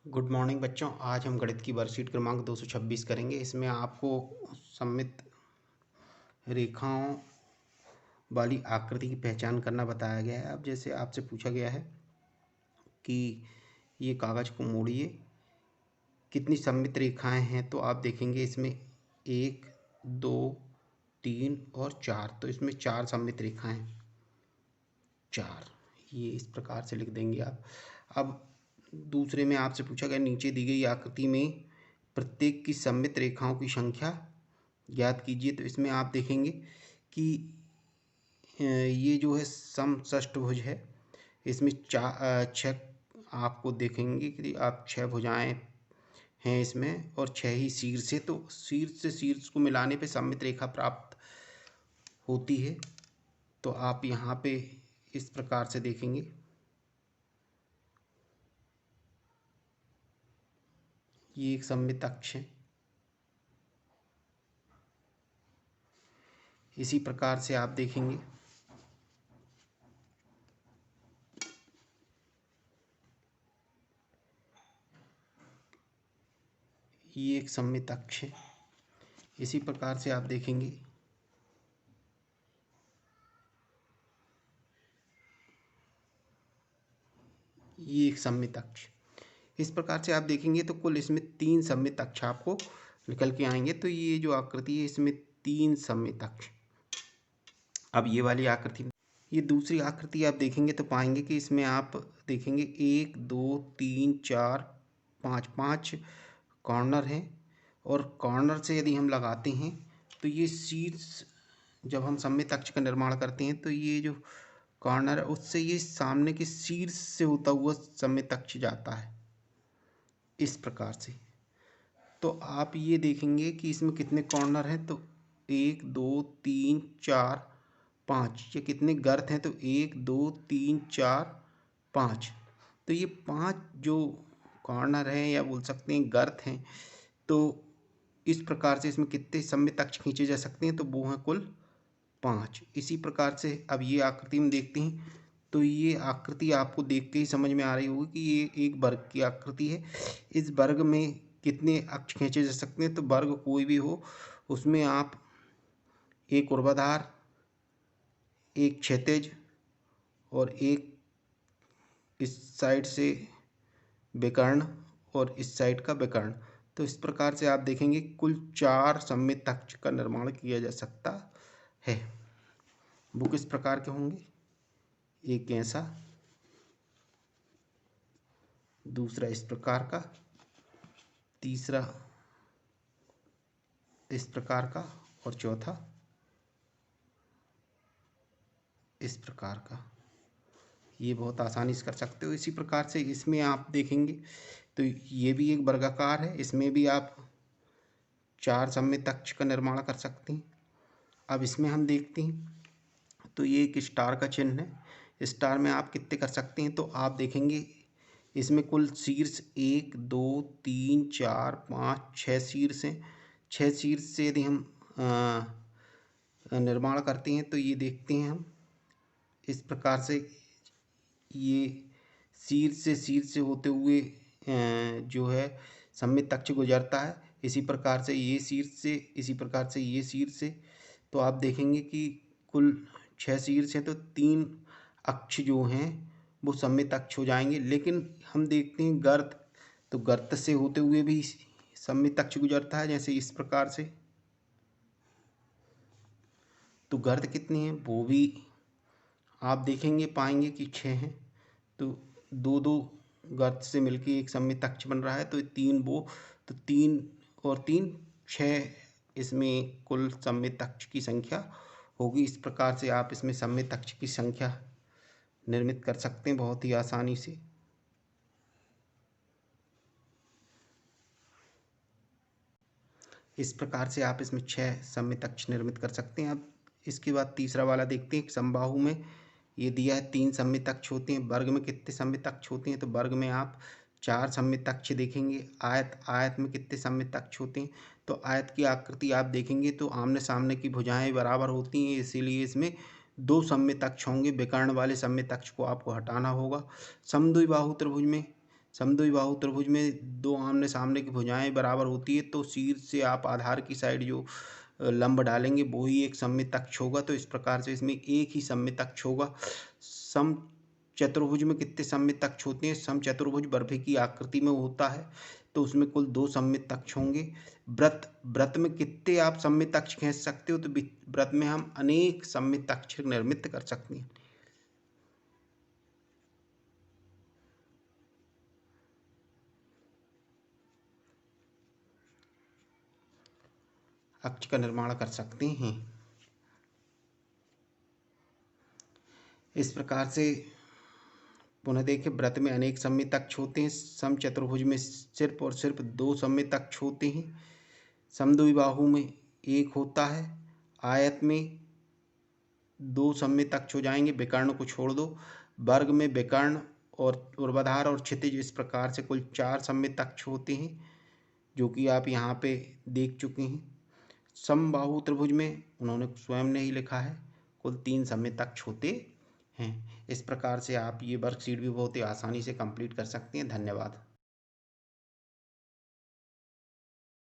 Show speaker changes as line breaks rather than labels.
Good morning बच्चों। आज हम गणित की वर्कशीट क्रमांक 226 करेंगे। इसमें आपको सममित रेखाओं वाली आकृति की पहचान करना बताया गया है। अब जैसे आपसे पूछा गया है कि ये कागज़ को मोड़िए, कितनी सममित रेखाएं हैं, तो आप देखेंगे इसमें 1 2 3 और 4। तो इसमें 4 सममित रेखाएं, 4 ये इस प्रकार से लिख देंगे आप। अब दूसरे में आपसे पूछा गया नीचे दी गई आकृति में प्रत्येक की सममित रेखाओं की संख्या ज्ञात कीजिए। तो इसमें आप देखेंगे कि ये जो है समषष्ठभुज है। इसमें छः आपको देखेंगे कि आप 6 भुजाएं हैं इसमें और 6 ही शीर्ष है। तो शीर्ष से शीर्ष को मिलाने पे सममित रेखा प्राप्त होती है। तो आप यहाँ पे इस प्रकार से देखेंगे, ये एक सममित अक्ष है। इसी प्रकार से आप देखेंगे ये एक सममित अक्ष है। इसी प्रकार से आप देखेंगे ये एक सममित अक्ष। इस प्रकार से आप देखेंगे तो कुल इसमें 3 सममित अक्ष आपको निकल के आएंगे। तो ये जो आकृति है इसमें 3 सममित अक्ष। अब ये वाली आकृति, ये दूसरी आकृति आप देखेंगे तो पाएंगे कि इसमें आप देखेंगे 1 2 3 4 5 5 कॉर्नर हैं। और कॉर्नर से यदि हम लगाते हैं तो ये शीर्ष, जब हम सममित अक्ष का निर्माण करते हैं तो ये जो कॉर्नर है उससे ये सामने के शीर्ष से होता हुआ सममित अक्ष जाता है इस प्रकार से। तो आप ये देखेंगे कि इसमें कितने कॉर्नर हैं, तो 1 2 3 4 5। ये कितने गर्त हैं, तो 1 2 3 4 5। तो ये 5 जो कॉर्नर हैं या बोल सकते हैं गर्त हैं। तो इस प्रकार से इसमें कितने सममित अक्ष खींचे जा सकते हैं, तो वो हैं कुल 5। इसी प्रकार से अब ये आकृति में देखते हैं तो ये आकृति आपको देख के ही समझ में आ रही होगी कि ये एक वर्ग की आकृति है। इस वर्ग में कितने अक्ष खींचे जा सकते हैं, तो वर्ग कोई भी हो उसमें आप एक ऊर्ध्वाधर, एक क्षैतिज और एक इस साइड से विकर्ण और इस साइड का विकर्ण। तो इस प्रकार से आप देखेंगे कुल 4 सममित अक्ष का निर्माण किया जा सकता है। वो किस प्रकार के होंगे, एक ऐसा, दूसरा इस प्रकार का, तीसरा इस प्रकार का और चौथा इस प्रकार का। ये बहुत आसानी से कर सकते हो। इसी प्रकार से इसमें आप देखेंगे तो ये भी एक वर्गाकार है, इसमें भी आप 4 सममित अक्ष का निर्माण कर सकते हैं। अब इसमें हम देखते हैं तो ये एक स्टार का चिन्ह है। स्टार में आप कितने कर सकते हैं, तो आप देखेंगे इसमें कुल शीर्ष 1 2 3 4 5 6 शीर्ष हैं। 6 शीर्ष से यदि हम निर्माण करते हैं तो ये देखते हैं हम इस प्रकार से, ये शीर्ष से होते हुए जो है सममित अक्ष गुजरता है। इसी प्रकार से ये शीर्ष से, इसी प्रकार से ये शीर्ष से। तो आप देखेंगे कि कुल 6 शीर्ष हैं, तो 3 अक्ष जो हैं वो सममित अक्ष हो जाएंगे। लेकिन हम देखते हैं गर्त, तो गर्त से होते हुए भी सममित अक्ष गुजरता है, जैसे इस प्रकार से। तो गर्त कितनी है वो भी आप देखेंगे, पाएंगे कि 6 हैं। तो 2 2 गर्त से मिलके एक सममित अक्ष बन रहा है। तो 3 वो, तो 3 और 3 6 इसमें कुल सममित अक्ष की संख्या होगी। इस प्रकार से आप इसमें सममित अक्ष की संख्या निर्मित कर सकते हैं बहुत ही आसानी से। इस प्रकार से आप इसमें 6 सममित अक्ष निर्मित कर सकते हैं। अब इसके बाद तीसरा वाला देखते हैं। समबाहु में ये दिया है 3 सममित अक्ष होते हैं। वर्ग में कितने सममित अक्ष होते हैं, तो वर्ग में आप 4 सममित अक्ष देखेंगे। आयत में कितने सममित अक्ष होते हैं, तो आयत की आकृति आप देखेंगे तो आमने सामने की भुजाएं बराबर होती हैं, इसीलिए इसमें 2 सममित अक्ष होंगे। विकर्ण वाले सममित अक्ष को आपको हटाना होगा। समद्विबाहु त्रिभुज में समद्विबाहु त्रिभुज में दो आमने सामने की भुजाएं बराबर होती है तो शीर्ष से आप आधार की साइड जो लंब डालेंगे वो ही एक सममित अक्ष होगा। तो इस प्रकार से इसमें एक ही सममित अक्ष होगा। सम चतुर्भुज में कितने सममित अक्ष होते हैं? सम चतुर्भुज बर्फी की आकृति में होता है तो उसमें कुल 2 सममित अक्ष होंगे। व्रत में कितने आप सममित अक्ष खींच सकते हो? तो व्रत में हम अनेक सममित अक्ष निर्मित कर सकते हैं। अक्ष का निर्माण कर सकते हैं। इस प्रकार से पुनः देखिए, व्रत में अनेक सममित अक्ष होते हैं। सम चतुर्भुज में सिर्फ और सिर्फ 2 सममित अक्ष होते हैं। समद्विबाहु में एक होता है। आयत में 2 सममित अक्ष हो जाएंगे, विकर्ण को छोड़ दो। वर्ग में विकर्ण और ऊर्ध्वाधर और क्षितिज, इस प्रकार से कुल 4 सममित अक्ष होते हैं जो कि आप यहाँ पे देख चुके हैं। समबाहु त्रिभुज में उन्होंने स्वयं ने ही लिखा है, कुल 3 सममित अक्ष होते हैं। इस प्रकार से आप ये वर्कशीट भी बहुत ही आसानी से कंप्लीट कर सकते हैं। धन्यवाद।